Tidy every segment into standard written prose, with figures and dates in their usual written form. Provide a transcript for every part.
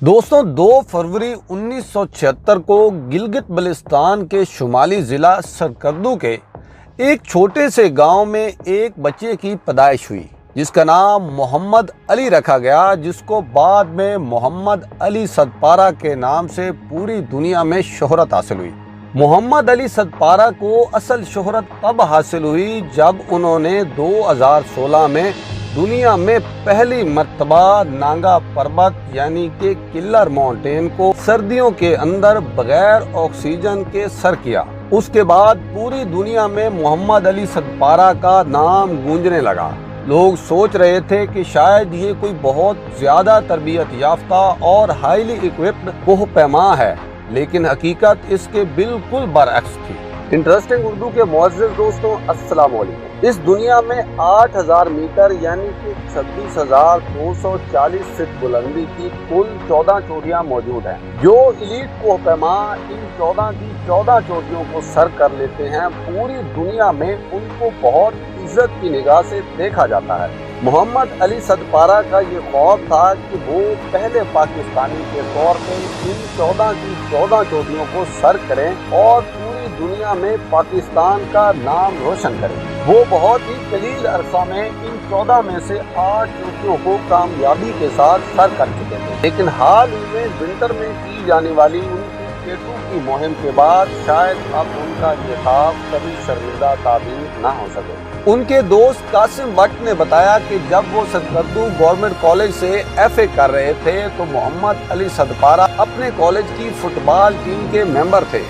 दोस्तों 2 फरवरी 1976 को गिलगित बल्तिस्तान के शुमाली ज़िला सरकर्दू के एक छोटे से गांव में एक बच्चे की पैदाइश हुई जिसका नाम मोहम्मद अली रखा गया, जिसको बाद में मोहम्मद अली सदपारा के नाम से पूरी दुनिया में शोहरत हासिल हुई। मोहम्मद अली सदपारा को असल शोहरत तब हासिल हुई जब उन्होंने 2016 में दुनिया में पहली मर्तबा नांगा पर्वत यानी कि किलर माउंटेन को सर्दियों के अंदर बगैर ऑक्सीजन के सर किया। उसके बाद पूरी दुनिया में मोहम्मद अली सदपारा का नाम गूंजने लगा। लोग सोच रहे थे कि शायद ये कोई बहुत ज्यादा तरबियत याफ्ता और हाईली इक्विप्ड कोह पैमा है, लेकिन हकीकत इसके बिल्कुल बरअक्स थी। इंटरेस्टिंग उर्दू के मुअज़्ज़िज़ दोस्तों, अस्सलाम वालेकुम। इस दुनिया में 8000 मीटर यानी कि 26,240 फीट बुलंदी की कुल 14 चोटियां मौजूद हैं। जो इलीट कोहपैमा इन 14 की 14 चोटियों को सर कर लेते हैं, पूरी दुनिया में उनको बहुत इज्जत की निगाह से देखा जाता है। मोहम्मद अली सदपारा का ये ख्वाब था कि वो पहले पाकिस्तानी के तौर पे इन 14 की 14 चोटियों को सर करें और पूरी दुनिया में पाकिस्तान का नाम रोशन करें। वो बहुत ही कलील अरसा में इन 14 में से 8 चोटियों को कामयाबी के साथ सर कर चुके थे, लेकिन हाल ही में विंटर में की जाने वाली उनकी K2 की मुहिम के बाद शायद अब उनका ये ख्वाब कभी शर्मिंदा ताबीर ना हो सके। उनके दोस्त कासिम भट्ट ने बताया कि जब वो सरकर्दू गवर्नमेंट कॉलेज से FA कर रहे थे तो मोहम्मद अली सदपारा अपने कॉलेज की फुटबॉल टीम के मेंबर थे।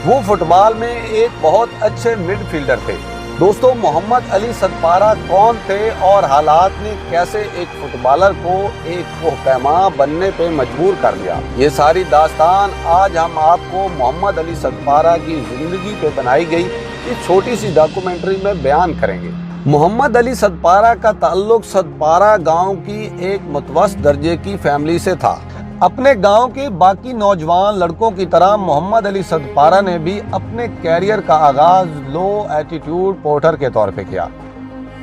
वो फुटबॉल में एक बहुत अच्छे मिडफील्डर थे। दोस्तों, मोहम्मद अली सदपारा कौन थे और हालात ने कैसे एक फुटबॉलर को एक कोहपैमा बनने पे मजबूर कर दिया, ये सारी दास्तान आज हम आपको मोहम्मद अली सदपारा की जिंदगी पे बनाई गई इस छोटी सी डॉक्यूमेंट्री में बयान करेंगे। मोहम्मद अली सदपारा का ताल्लुक सदपारा गांव की एक मुतवस्सित दर्जे की फैमिली से था। अपने गांव के बाकी नौजवान लड़कों की तरह मोहम्मद अली सदपारा ने भी अपने कैरियर का आगाज लो एटीट्यूड पोर्टर के तौर पे किया।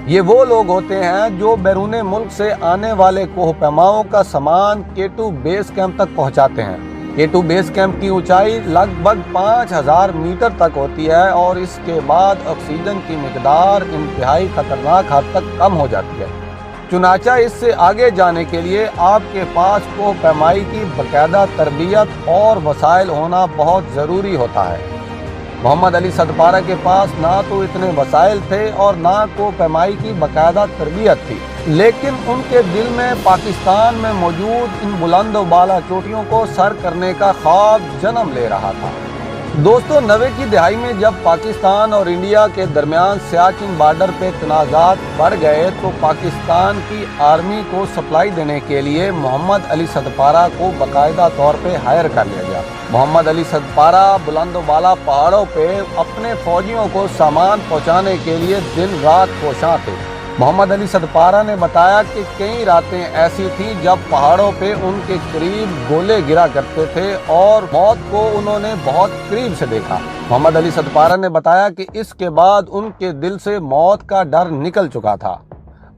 ये वो लोग होते हैं जो बैरून मुल्क से आने वाले कोहपैमाओं का सामान K2 बेस कैंप तक पहुंचाते हैं। K2 बेस कैंप की ऊंचाई लगभग 5000 मीटर तक होती है और इसके बाद ऑक्सीजन की मिकदार इंतहाई खतरनाक हद तक कम हो जाती है। चुनाचा इससे आगे जाने के लिए आपके पास कोहपैमाई की बाकायदा तरबियत और वसाइल होना बहुत ज़रूरी होता है। मोहम्मद अली सदपारा के पास ना तो इतने वसाइल थे और ना कोहपैमाई की बाकायदा तरबियत थी, लेकिन उनके दिल में पाकिस्तान में मौजूद इन बुलंद व बाला चोटियों को सर करने का ख्वाब जन्म ले रहा था। दोस्तों, 90 की दहाई में जब पाकिस्तान और इंडिया के दरमियान सियाचिन बॉर्डर पे तनाज़ात बढ़ गए तो पाकिस्तान की आर्मी को सप्लाई देने के लिए मोहम्मद अली सदपारा को बाकायदा तौर पे हायर कर लिया गया। मोहम्मद अली सदपारा बुलंद वाला पहाड़ों पे अपने फौजियों को सामान पहुंचाने के लिए दिन रात कोशां थे। मोहम्मद अली सदपारा ने बताया कि कई रातें ऐसी थीं जब पहाड़ों पे उनके करीब गोले गिरा करते थे और मौत को उन्होंने बहुत करीब से देखा। मोहम्मद अली सदपारा ने बताया कि इसके बाद उनके दिल से मौत का डर निकल चुका था।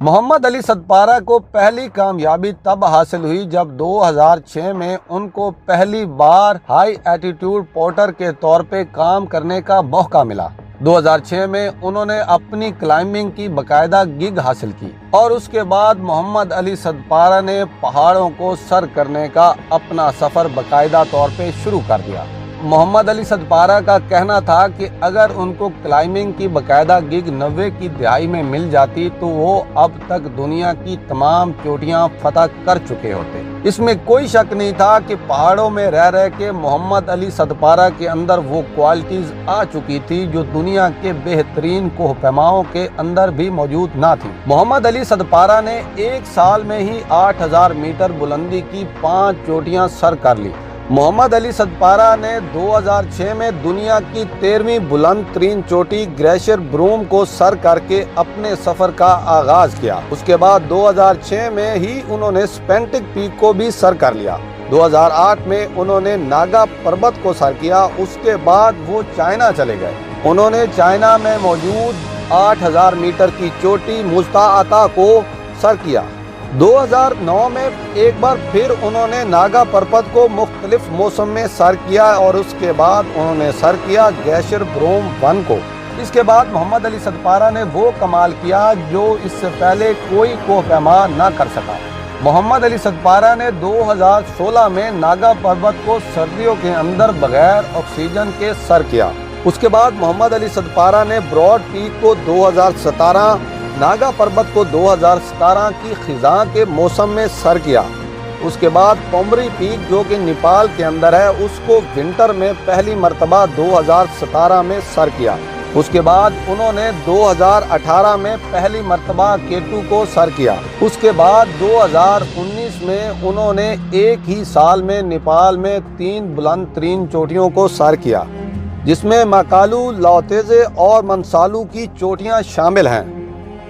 मोहम्मद अली सदपारा को पहली कामयाबी तब हासिल हुई जब 2006 में उनको पहली बार हाई एटीट्यूड पोर्टर के तौर पे काम करने का मौका मिला। 2006 में उन्होंने अपनी क्लाइंबिंग की बाकायदा गिग हासिल की और उसके बाद मोहम्मद अली सदपारा ने पहाड़ों को सर करने का अपना सफ़र बाकायदा तौर पे शुरू कर दिया। मोहम्मद अली सदपारा का कहना था कि अगर उनको क्लाइंबिंग की बाकायदा गिग 90 की दहाई में मिल जाती तो वो अब तक दुनिया की तमाम चोटियां फतह कर चुके होते। इसमें कोई शक नहीं था कि पहाड़ों में रह रह के मोहम्मद अली सदपारा के अंदर वो क्वालिटीज आ चुकी थी जो दुनिया के बेहतरीन कोहपैमाओं के अंदर भी मौजूद ना थी। मोहम्मद अली सदपारा ने एक साल में ही 8000 मीटर बुलंदी की 5 चोटियां सर कर ली। मोहम्मद अली सदपारा ने 2006 में दुनिया की 13वीं बुलंद तरीन चोटी ग्लेशियर ब्रूम को सर करके अपने सफर का आगाज किया। उसके बाद 2006 में ही उन्होंने स्पेंटिक पीक को भी सर कर लिया। 2008 में उन्होंने नागा पर्वत को सर किया। उसके बाद वो चाइना चले गए। उन्होंने चाइना में मौजूद 8000 मीटर की चोटी मुस्ताआता को सर किया। 2009 में एक बार फिर उन्होंने नागा पर्वत को मुख्तलिफ मौसम में सर किया और उसके बाद उन्होंने सर किया ग्लेशियर ब्रोम 1 को। इसके बाद मोहम्मद अली सदपारा ने वो कमाल किया जो इससे पहले कोई कोहपैमा न कर सका। मोहम्मद अली सदपारा ने 2016 में नागा पर्वत को सर्दियों के अंदर बगैर ऑक्सीजन के सर किया। उसके बाद मोहम्मद अली सदपारा ने ब्रॉड पीक को 2017, नागा पर्वत को 2017 की खिज़ां के मौसम में सर किया। उसके बाद पोमरी पीक जो कि नेपाल के अंदर है उसको विंटर में पहली मर्तबा 2017 में सर किया। उसके बाद उन्होंने 2018 में पहली मर्तबा K2 को सर किया। उसके बाद 2019 में उन्होंने एक ही साल में नेपाल में 3 बुलंद तरीन चोटियों को सर किया, जिसमें माकालू, लाओतेजे और मनसालू की चोटियां शामिल हैं।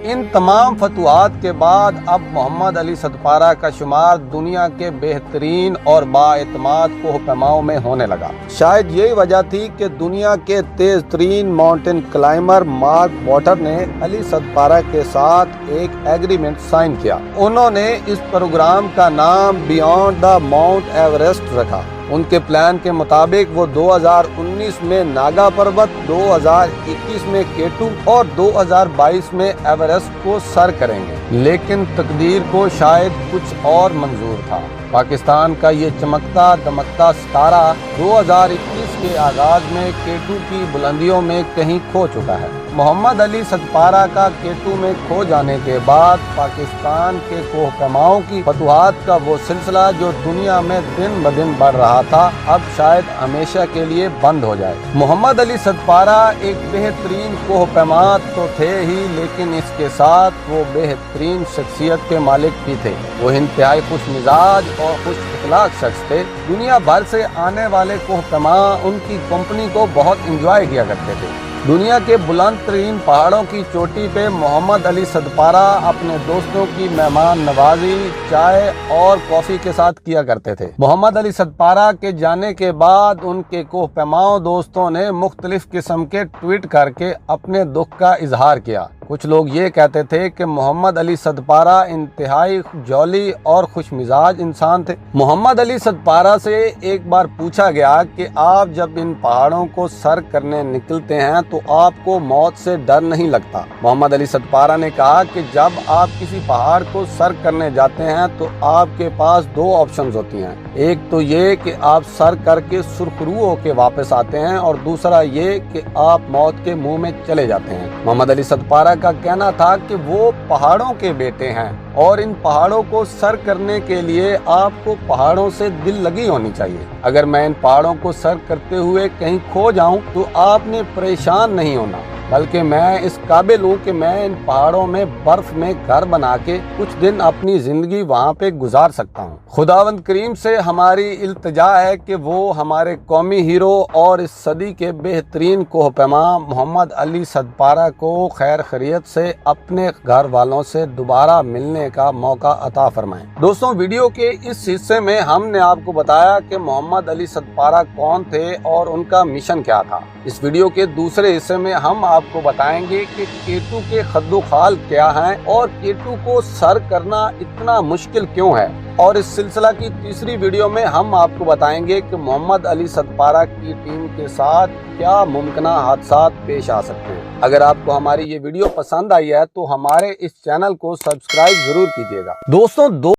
इन तमाम फतुहात के बाद अब मोहम्मद अली सदपारा का शुमार दुनिया के बेहतरीन और बाएतमाद कोहपैमाओं में होने लगा। शायद यही वजह थी कि दुनिया के तेज तरीन माउंटेन क्लाइमर मार्क वॉटर ने अली सदपारा के साथ एक एग्रीमेंट साइन किया। उन्होंने इस प्रोग्राम का नाम बियॉन्ड द माउंट एवरेस्ट रखा। उनके प्लान के मुताबिक वो 2019 में नागा पर्वत, 2021 में K2 और 2022 में एवरेस्ट को सर करेंगे। लेकिन तकदीर को शायद कुछ और मंजूर था। पाकिस्तान का ये चमकता दमकता सितारा 2021 के आगाज में K2 की बुलंदियों में कहीं खो चुका है। मोहम्मद अली सदपारा का K2 में खो जाने के बाद पाकिस्तान के कोहपैमाओं की फतुहात का वो सिलसिला जो दुनिया में दिन ब दिन बढ़ रहा था, अब शायद हमेशा के लिए बंद हो जाए। मोहम्मद अली सदपारा एक बेहतरीन कोहपैमा तो थे ही, लेकिन इसके साथ वो बेहतरीन शख्सियत के मालिक भी थे। वो इंतहाई खुश मिजाज और खुश इखलाक शख्स थे। दुनिया भर से आने वाले कोहपैमा उनकी कंपनी को बहुत इंजॉय किया करते थे। दुनिया के बुलंद तरीन पहाड़ों की चोटी पे मोहम्मद अली सदपारा अपने दोस्तों की मेहमान नवाजी चाय और कॉफ़ी के साथ किया करते थे। मोहम्मद अली सदपारा के जाने के बाद उनके कोहपैमाओं दोस्तों ने मुख्तलिफ किस्म के ट्वीट करके अपने दुख का इजहार किया। कुछ लोग ये कहते थे कि मोहम्मद अली सदपारा इंतहाई जौली और खुश मिजाज इंसान थे। मोहम्मद अली सदपारा से एक बार पूछा गया कि आप जब इन पहाड़ों को सर करने निकलते हैं तो आपको मौत से डर नहीं लगता? मोहम्मद अली सदपारा ने कहा कि जब आप किसी पहाड़ को सर करने जाते हैं तो आपके पास 2 ऑप्शंस होती हैं। एक तो ये कि आप सर करके सुरखरू होके वापस आते हैं और दूसरा ये कि आप मौत के मुंह में चले जाते हैं। मोहम्मद अली सदपारा का कहना था कि वो पहाड़ों के बेटे हैं और इन पहाड़ों को सर करने के लिए आपको पहाड़ों से दिल लगी होनी चाहिए। अगर मैं इन पहाड़ों को सर करते हुए कहीं खो जाऊं तो आपने परेशान नहीं होना, बल्कि मैं इस काबिल हूँ कि मैं इन पहाड़ों में बर्फ में घर बना के कुछ दिन अपनी जिंदगी वहाँ पे गुजार सकता हूँ। खुदावंद करीम से हमारी इल्तिजा है कि वो हमारे कौमी हीरो और इस सदी के बेहतरीन कोहपैमा मोहम्मद अली सदपारा को खैर खैरियत से अपने घर वालों से दोबारा मिलने का मौका अता फरमाएं। दोस्तों, वीडियो के इस हिस्से में हमने आपको बताया कि मोहम्मद अली सदपारा कौन थे और उनका मिशन क्या था। इस वीडियो के दूसरे हिस्से में हम आपको बताएंगे कि K2 के खद्दो-खाल क्या हैं और K2 को सर करना इतना मुश्किल क्यों है। और इस सिलसिला की तीसरी वीडियो में हम आपको बताएंगे कि मोहम्मद अली सदपारा की टीम के साथ क्या मुमकिन हादसात पेश आ सकते हैं। अगर आपको हमारी ये वीडियो पसंद आई है तो हमारे इस चैनल को सब्सक्राइब जरूर कीजिएगा। दोस्तों,